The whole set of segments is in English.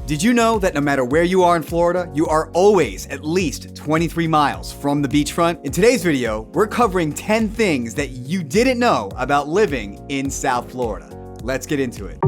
Did you know that no matter where you are in Florida, you are always at least 23 miles from the beachfront? In today's video, we're covering 10 things that you didn't know about living in South Florida. Let's get into it.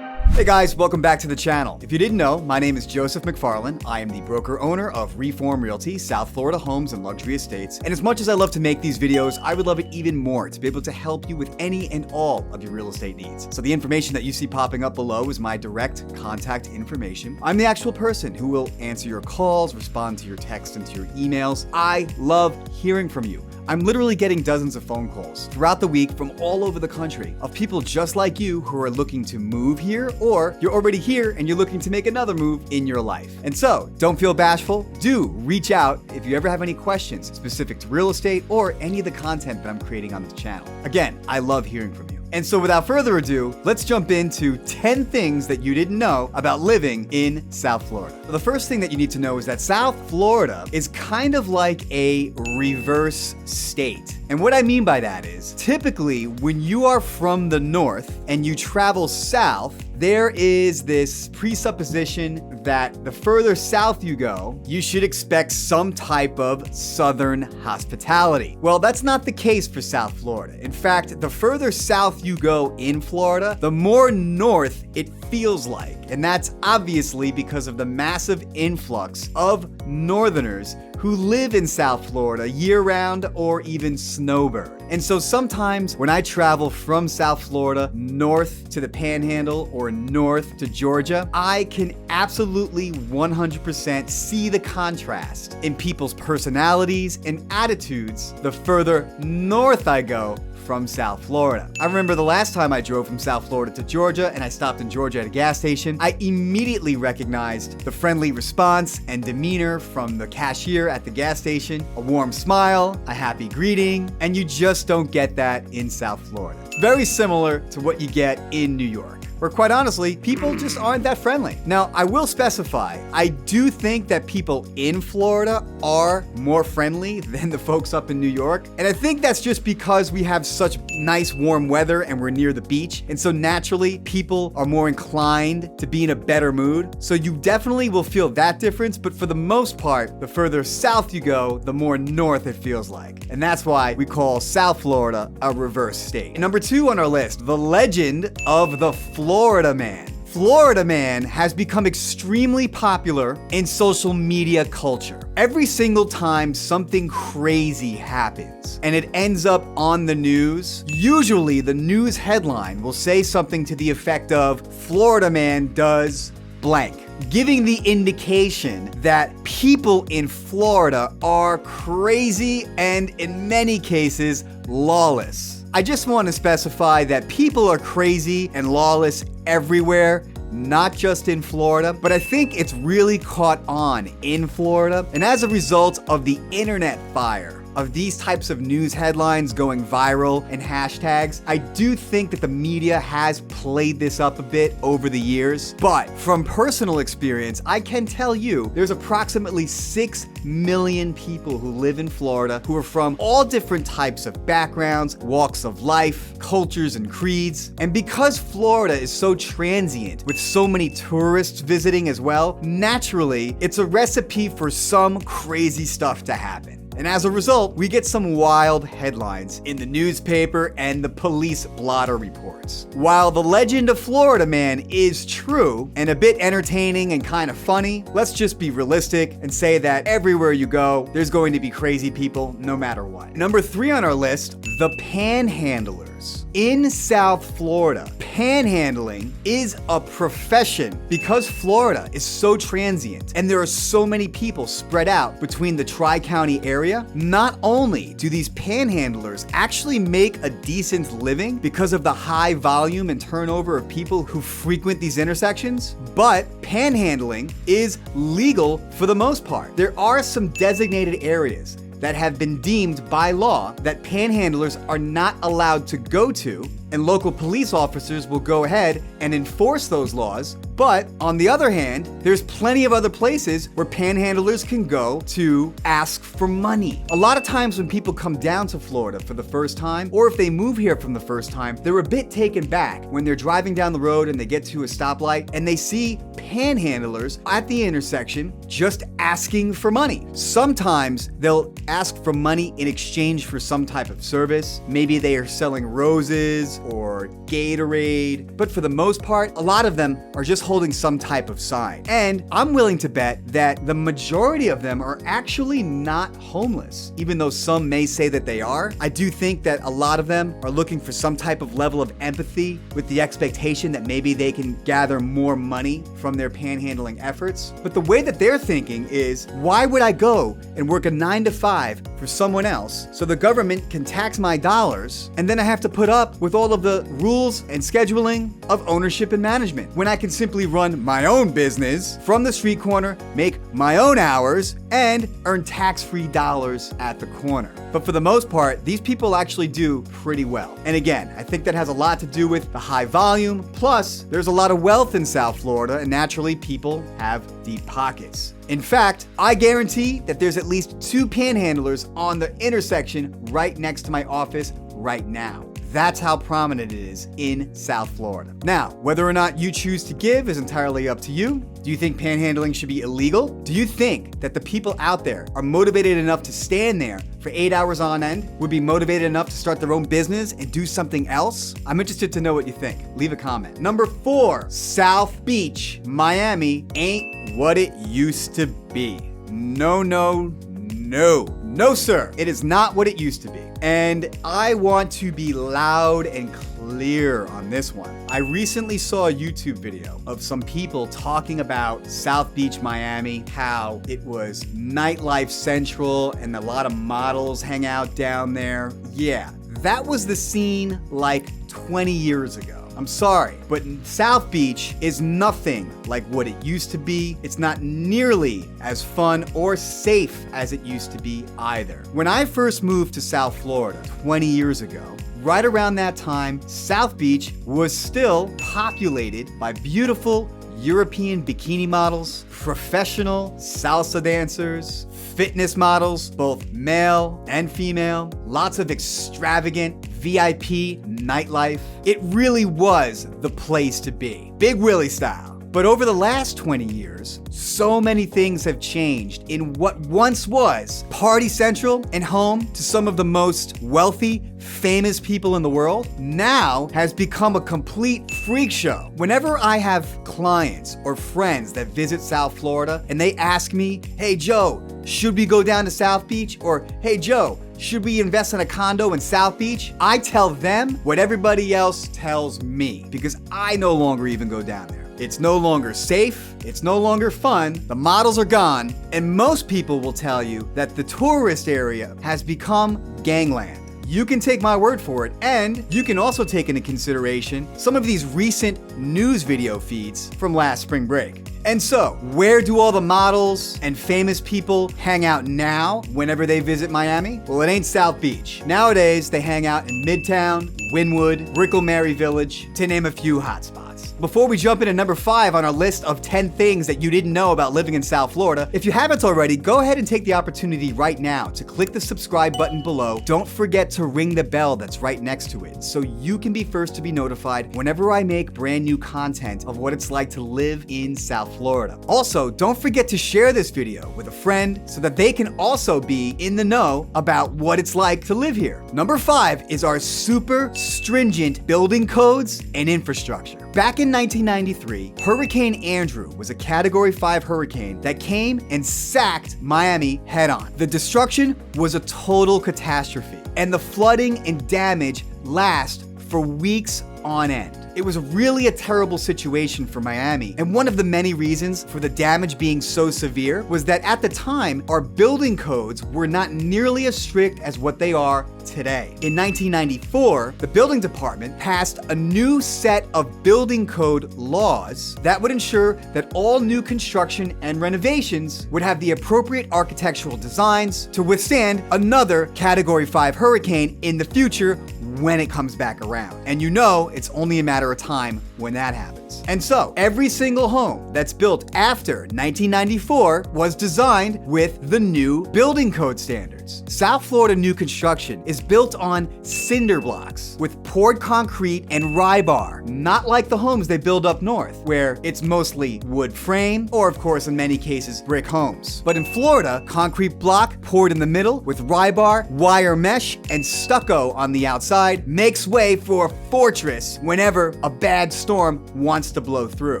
Hey guys, welcome back to the channel. If you didn't know, my name is Joseph McFarlane. I am the broker owner of Reform Realty, South Florida Homes and Luxury Estates. And as much as I love to make these videos, I would love it even more to be able to help you with any and all of your real estate needs. So the information that you see popping up below is my direct contact information. I'm the actual person who will answer your calls, respond to your texts and to your emails. I love hearing from you. I'm literally getting dozens of phone calls throughout the week from all over the country of people just like you who are looking to move here, or you're already here and you're looking to make another move in your life. And so don't feel bashful. Do reach out if you ever have any questions specific to real estate or any of the content that I'm creating on this channel. Again, I love hearing from you. And so without further ado, let's jump into 10 things that you didn't know about living in South Florida. The first thing that you need to know is that South Florida is kind of like a reverse state. And what I mean by that is, typically when you are from the north and you travel south, there is this presupposition that the further south you go, you should expect some type of southern hospitality. Well, that's not the case for South Florida. In fact, the further south you go in Florida, the more north it feels like. And that's obviously because of the massive influx of northerners who live in South Florida year-round or even snowbird. And so sometimes when I travel from South Florida north to the Panhandle or north to Georgia, I can absolutely 100% see the contrast in people's personalities and attitudes the further north I go from South Florida. I remember the last time I drove from South Florida to Georgia and I stopped in Georgia at a gas station, I immediately recognized the friendly response and demeanor from the cashier at the gas station, a warm smile, a happy greeting, and you just don't get that in South Florida. Very similar to what you get in New York, where quite honestly, people just aren't that friendly. Now, I will specify, I do think that people in Florida are more friendly than the folks up in New York. And I think that's just because we have such nice warm weather and we're near the beach. And so naturally, people are more inclined to be in a better mood. So you definitely will feel that difference. But for the most part, the further south you go, the more north it feels like. And that's why we call South Florida a reverse state. And number 2 on our list, the legend of the Florida Man. Florida Man has become extremely popular in social media culture. Every single time something crazy happens and it ends up on the news, usually the news headline will say something to the effect of, Florida Man does blank, giving the indication that people in Florida are crazy and in many cases lawless. I just want to specify that people are crazy and lawless everywhere, not just in Florida, but I think it's really caught on in Florida. And as a result of the internet fire of these types of news headlines going viral and hashtags, I do think that the media has played this up a bit over the years. But from personal experience, I can tell you there's approximately 6 million people who live in Florida who are from all different types of backgrounds, walks of life, cultures, and creeds. And because Florida is so transient with so many tourists visiting as well, naturally, it's a recipe for some crazy stuff to happen. And as a result, we get some wild headlines in the newspaper and the police blotter reports. While the legend of Florida Man is true and a bit entertaining and kind of funny, let's just be realistic and say that everywhere you go, there's going to be crazy people no matter what. Number 3 on our list, the panhandlers. In South Florida, panhandling is a profession because Florida is so transient and there are so many people spread out between the Tri-County area. Not only do these panhandlers actually make a decent living because of the high volume and turnover of people who frequent these intersections, but panhandling is legal for the most part. There are some designated areas that have been deemed by law that panhandlers are not allowed to go to and local police officers will go ahead and enforce those laws. But on the other hand, there's plenty of other places where panhandlers can go to ask for money. A lot of times when people come down to Florida for the first time, or if they move here from the first time, they're a bit taken back when they're driving down the road and they get to a stoplight and they see panhandlers at the intersection just asking for money. Sometimes they'll ask for money in exchange for some type of service. Maybe they are selling roses or Gatorade, but for the most part, a lot of them are just holding some type of sign. And I'm willing to bet that the majority of them are actually not homeless. Even though some may say that they are, I do think that a lot of them are looking for some type of level of empathy with the expectation that maybe they can gather more money from their panhandling efforts. But the way that they're thinking is, why would I go and work a 9-to-5 for someone else so the government can tax my dollars and then I have to put up with all of the rules and scheduling of ownership and management when I can simply run my own business from the street corner, make my own hours, and earn tax-free dollars at the corner. But for the most part, these people actually do pretty well. And again, I think that has a lot to do with the high volume, plus there's a lot of wealth in South Florida, and naturally people have deep pockets. In fact, I guarantee that there's at least 2 panhandlers on the intersection right next to my office right now. That's how prominent it is in South Florida. Now, whether or not you choose to give is entirely up to you. Do you think panhandling should be illegal? Do you think that the people out there are motivated enough to stand there for 8 hours on end, would be motivated enough to start their own business and do something else? I'm interested to know what you think. Leave a comment. Number 4, South Beach, Miami ain't what it used to be. No, no, no. No, sir. It is not what it used to be. And I want to be loud and clear on this one. I recently saw a YouTube video of some people talking about South Beach, Miami, how it was nightlife central and a lot of models hang out down there. Yeah, that was the scene like 20 years ago. I'm sorry, but South Beach is nothing like what it used to be. It's not nearly as fun or safe as it used to be either. When I first moved to South Florida 20 years ago, right around that time, South Beach was still populated by beautiful European bikini models, professional salsa dancers, fitness models, both male and female, lots of extravagant VIP nightlife. It really was the place to be. Big Willie style. But over the last 20 years, so many things have changed in what once was party central and home to some of the most wealthy, famous people in the world, now has become a complete freak show. Whenever I have clients or friends that visit South Florida and they ask me, hey Joe, should we go down to South Beach? Or hey Joe, should we invest in a condo in South Beach? I tell them what everybody else tells me because I no longer even go down there. It's no longer safe, it's no longer fun, the models are gone, and most people will tell you that the tourist area has become gangland. You can take my word for it, and you can also take into consideration some of these recent news video feeds from last spring break. And so, where do all the models and famous people hang out now whenever they visit Miami? Well, it ain't South Beach. Nowadays, they hang out in Midtown, Wynwood, Brickell Mary Village, to name a few hotspots. Before we jump into number 5 on our list of 10 things that you didn't know about living in South Florida, if you haven't already, go ahead and take the opportunity right now to click the subscribe button below. Don't forget to ring the bell that's right next to it so you can be first to be notified whenever I make brand new content of what it's like to live in South Florida. Also, don't forget to share this video with a friend so that they can also be in the know about what it's like to live here. Number 5 is our super stringent building codes and infrastructure. Back in 1993, Hurricane Andrew was a Category 5 hurricane that came and sacked Miami head-on. The destruction was a total catastrophe, and the flooding and damage last for weeks on end. It was really a terrible situation for Miami, and one of the many reasons for the damage being so severe was that at the time, our building codes were not nearly as strict as what they are today. In 1994, the building department passed a new set of building code laws that would ensure that all new construction and renovations would have the appropriate architectural designs to withstand another Category 5 hurricane in the future when it comes back around. And you know it's only a matter of time when that happens. And so, every single home that's built after 1994 was designed with the new building code standards. South Florida new construction is built on cinder blocks with poured concrete and rebar, not like the homes they build up north, where it's mostly wood frame or, of course, in many cases, brick homes. But in Florida, concrete block poured in the middle with rebar, wire mesh, and stucco on the outside makes way for a fortress whenever a bad storm wants to blow through.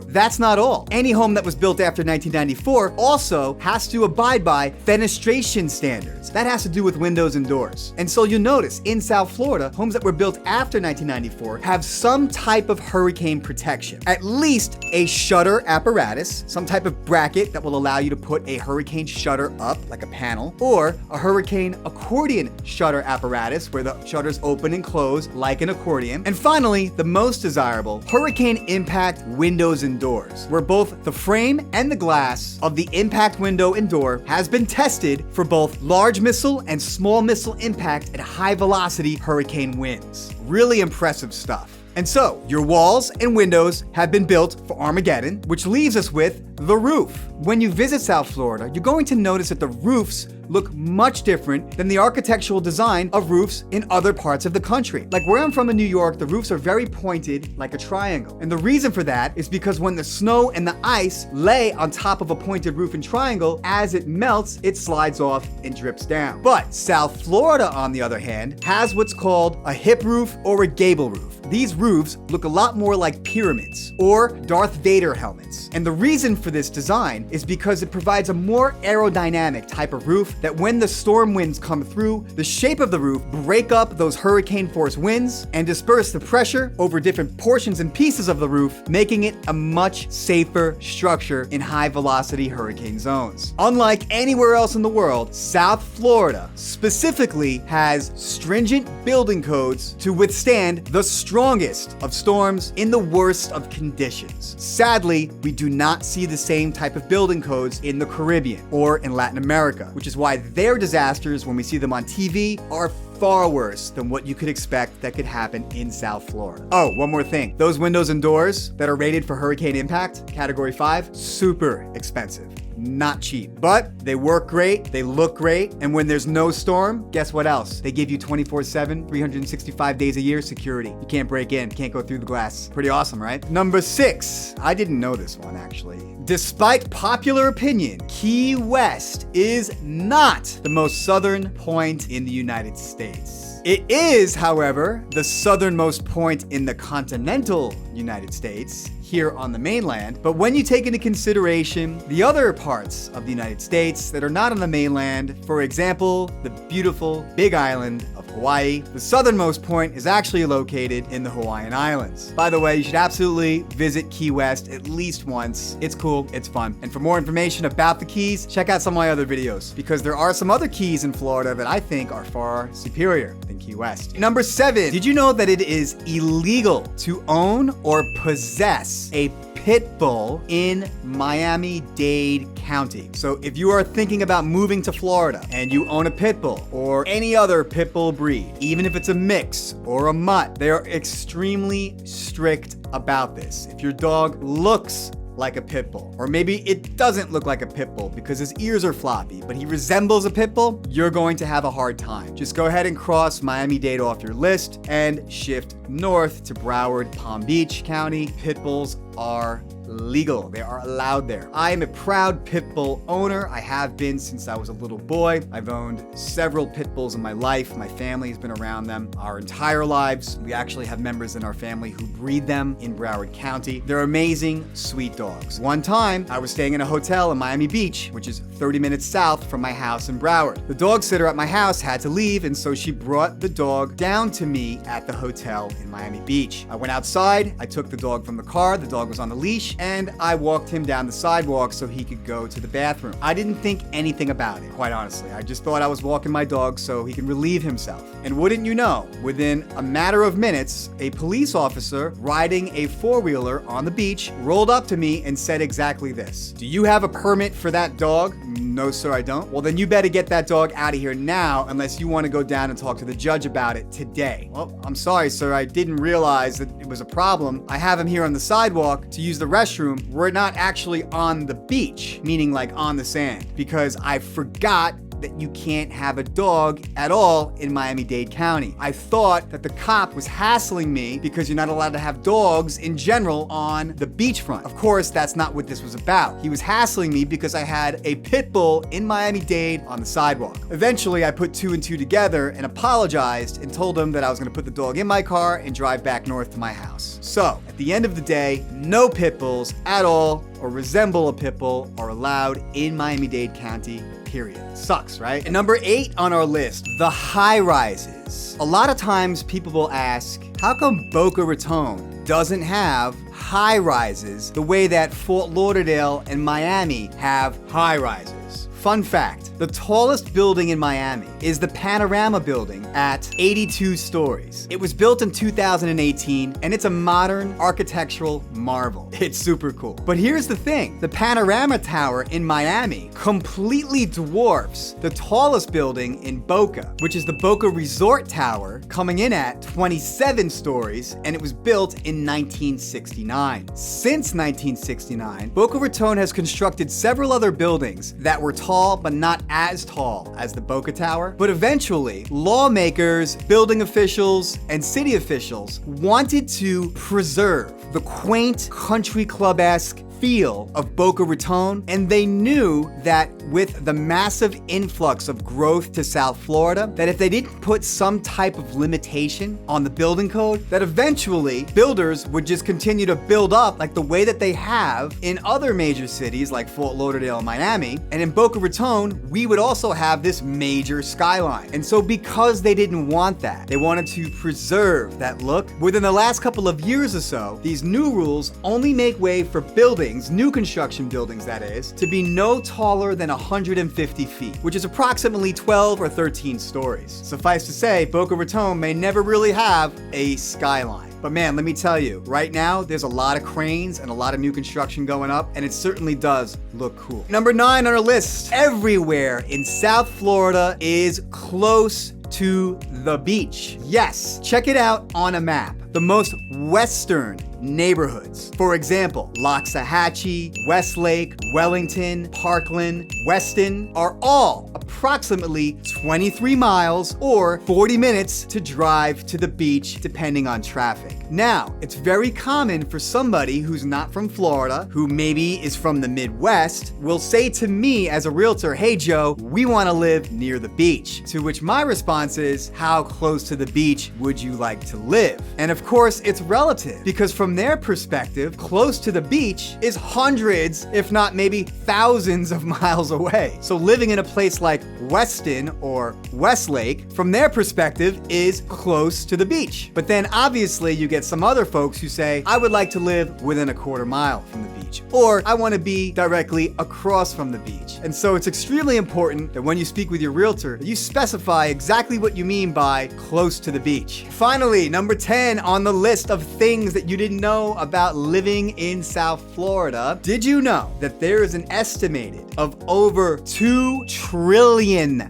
That's not all. Any home that was built after 1994 also has to abide by fenestration standards. That has to do with windows and doors. And so you'll notice in South Florida, homes that were built after 1994 have some type of hurricane protection. At least a shutter apparatus, some type of bracket that will allow you to put a hurricane shutter up like a panel, or a hurricane accordion shutter apparatus where the shutters open and close like an accordion. And finally, the most desirable, hurricane impact windows and doors, where both the frame and the glass of the impact window and door has been tested for both large missile and small missile impact at high velocity hurricane winds. Really impressive stuff. And so, your walls and windows have been built for Armageddon, which leaves us with the roof. When you visit South Florida, you're going to notice that the roofs look much different than the architectural design of roofs in other parts of the country. Like where I'm from in New York, the roofs are very pointed like a triangle. And the reason for that is because when the snow and the ice lay on top of a pointed roof and triangle, as it melts, it slides off and drips down. But South Florida, on the other hand, has what's called a hip roof or a gable roof. These roofs look a lot more like pyramids or Darth Vader helmets. And the reason for this design is because it provides a more aerodynamic type of roof that when the storm winds come through, the shape of the roof break up those hurricane force winds and disperse the pressure over different portions and pieces of the roof, making it a much safer structure in high velocity hurricane zones. Unlike anywhere else in the world, South Florida specifically has stringent building codes to withstand the strongest of storms in the worst of conditions. Sadly, we do not see the same type of building codes in the Caribbean or in Latin America, which is why their disasters, when we see them on TV, are far worse than what you could expect that could happen in South Florida. Oh, one more thing. Those windows and doors that are rated for hurricane impact, category 5, super expensive. Not cheap, but they work great, they look great, and when there's no storm, guess what else? They give you 24/7, 365 days a year security. You can't break in, can't go through the glass. Pretty awesome, right? Number 6, I didn't know this one actually. Despite popular opinion, Key West is not the most southern point in the United States. It is, however, the southernmost point in the continental United States, here on the mainland. But when you take into consideration the other parts of the United States that are not on the mainland, for example, the beautiful Big Island of Hawaii, the southernmost point is actually located in the Hawaiian Islands. By the way, you should absolutely visit Key West at least once. It's cool, it's fun. And for more information about the Keys, check out some of my other videos, because there are some other Keys in Florida that I think are far superior than Key West. Number 7, did you know that it is illegal to own or possess a pit bull in Miami-Dade County? So if you are thinking about moving to Florida and you own a pit bull or any other pit bull breed, even if it's a mix or a mutt, they are extremely strict about this. If your dog looks like a pit bull, or maybe it doesn't look like a pit bull because his ears are floppy, but he resembles a pit bull, you're going to have a hard time. Just go ahead and cross Miami-Dade off your list and shift north to Broward, Palm Beach County. Pit bulls are legal. They are allowed there. I am a proud pit bull owner. I have been since I was a little boy. I've owned several pit bulls in my life. My family has been around them our entire lives. We actually have members in our family who breed them in Broward County. They're amazing, sweet dogs. One time, I was staying in a hotel in Miami Beach, which is 30 minutes south from my house in Broward. The dog sitter at my house had to leave, and so she brought the dog down to me at the hotel in Miami Beach. I went outside, I took the dog from the car, the dog was on the leash, and I walked him down the sidewalk so he could go to the bathroom. I didn't think anything about it, quite honestly. I just thought I was walking my dog so he can relieve himself. And wouldn't you know, within a matter of minutes, a police officer riding a four-wheeler on the beach rolled up to me and said exactly this: "Do you have a permit for that dog?" "No, sir, I don't." "Well, then you better get that dog out of here now unless you want to go down and talk to the judge about it today." "Well, I'm sorry, sir. I didn't realize that it was a problem. I have him here on the sidewalk to use the restroom. We're not actually on the beach," meaning like on the sand, "because I forgot that you can't have a dog at all in Miami-Dade County. I thought that the cop was hassling me because you're not allowed to have dogs in general on the beachfront." Of course, that's not what this was about. He was hassling me because I had a pit bull in Miami-Dade on the sidewalk. Eventually, I put two and two together and apologized and told him that I was gonna put the dog in my car and drive back north to my house. So, at the end of the day, no pit bulls at all or resemble a pit bull are allowed in Miami-Dade County. Period. Sucks, right? And number 8 on our list, the high-rises. A lot of times people will ask, how come Boca Raton doesn't have high-rises the way that Fort Lauderdale and Miami have high-rises? Fun fact, the tallest building in Miami is the Panorama building at 82 stories. It was built in 2018 and it's a modern architectural marvel. It's super cool. But here's the thing, the Panorama Tower in Miami completely dwarfs the tallest building in Boca, which is the Boca Resort Tower, coming in at 27 stories, and it was built in 1969. Since 1969, Boca Raton has constructed several other buildings that were tall but not as tall as the Boca Tower. But eventually, lawmakers, building officials, and city officials wanted to preserve the quaint country club-esque feel of Boca Raton, and they knew that with the massive influx of growth to South Florida, that if they didn't put some type of limitation on the building code, that eventually builders would just continue to build up like the way that they have in other major cities like Fort Lauderdale and Miami. And in Boca Raton, we would also have this major skyline. And so because they didn't want that, they wanted to preserve that look. Within the last couple of years or so, these new rules only make way for buildings, new construction buildings that is, to be no taller than 150 feet, which is approximately 12 or 13 stories. Suffice to say, Boca Raton may never really have a skyline. But man, let me tell you, right now, there's a lot of cranes and a lot of new construction going up, and it certainly does look cool. Number 9 on our list, everywhere in South Florida is close to the beach. Yes, check it out on a map. The most western neighborhoods, for example, Loxahatchee, Westlake, Wellington, Parkland, Weston, are all approximately 23 miles or 40 minutes to drive to the beach depending on traffic. Now, it's very common for somebody who's not from Florida, who maybe is from the Midwest, will say to me as a realtor, "Hey Joe, we want to live near the beach." To which my response is, "How close to the beach would you like to live?" And of course, it's relative, because from their perspective, close to the beach is hundreds, if not maybe thousands of miles away. So living in a place like Weston or Westlake, from their perspective, is close to the beach. But then obviously you get some other folks who say, "I would like to live within a quarter mile from the beach," or "I want to be directly across from the beach." And so it's extremely important that when you speak with your realtor, that you specify exactly what you mean by close to the beach. Finally, number 10 on the list of things that you didn't know about living in South Florida. Did you know that there is an estimated of over $2 trillion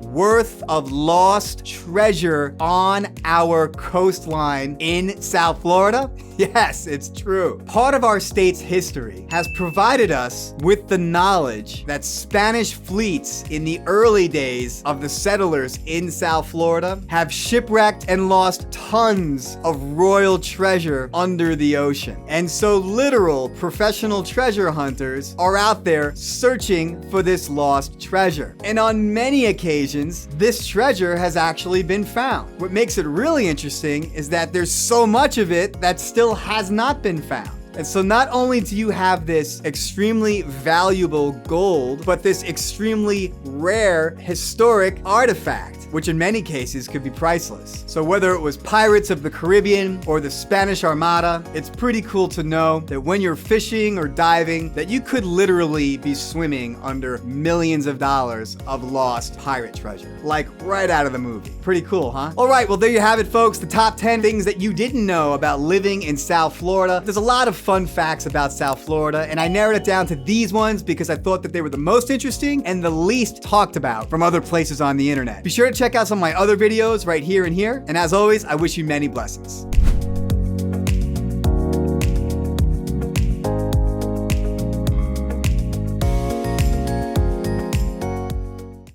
worth of lost treasure on our coastline in South Florida? Yes, it's true. Part of our state's history has provided us with the knowledge that Spanish fleets in the early days of the settlers in South Florida have shipwrecked and lost tons of royal treasure under the ocean. And so literal professional treasure hunters are out there searching for this lost treasure. And on many occasions, this treasure has actually been found. What makes it really interesting is that there's so much of it that still has not been found. And so not only do you have this extremely valuable gold, but this extremely rare historic artifact, which in many cases could be priceless. So whether it was Pirates of the Caribbean or the Spanish Armada, it's pretty cool to know that when you're fishing or diving, that you could literally be swimming under millions of dollars of lost pirate treasure. Like right out of the movie. Pretty cool, huh? All right, well there you have it, folks. The top 10 things that you didn't know about living in South Florida. There's a lot of fun facts about South Florida, and I narrowed it down to these ones because I thought that they were the most interesting and the least talked about from other places on the internet. Be sure to check out some of my other videos right here and here, and as always, I wish you many blessings.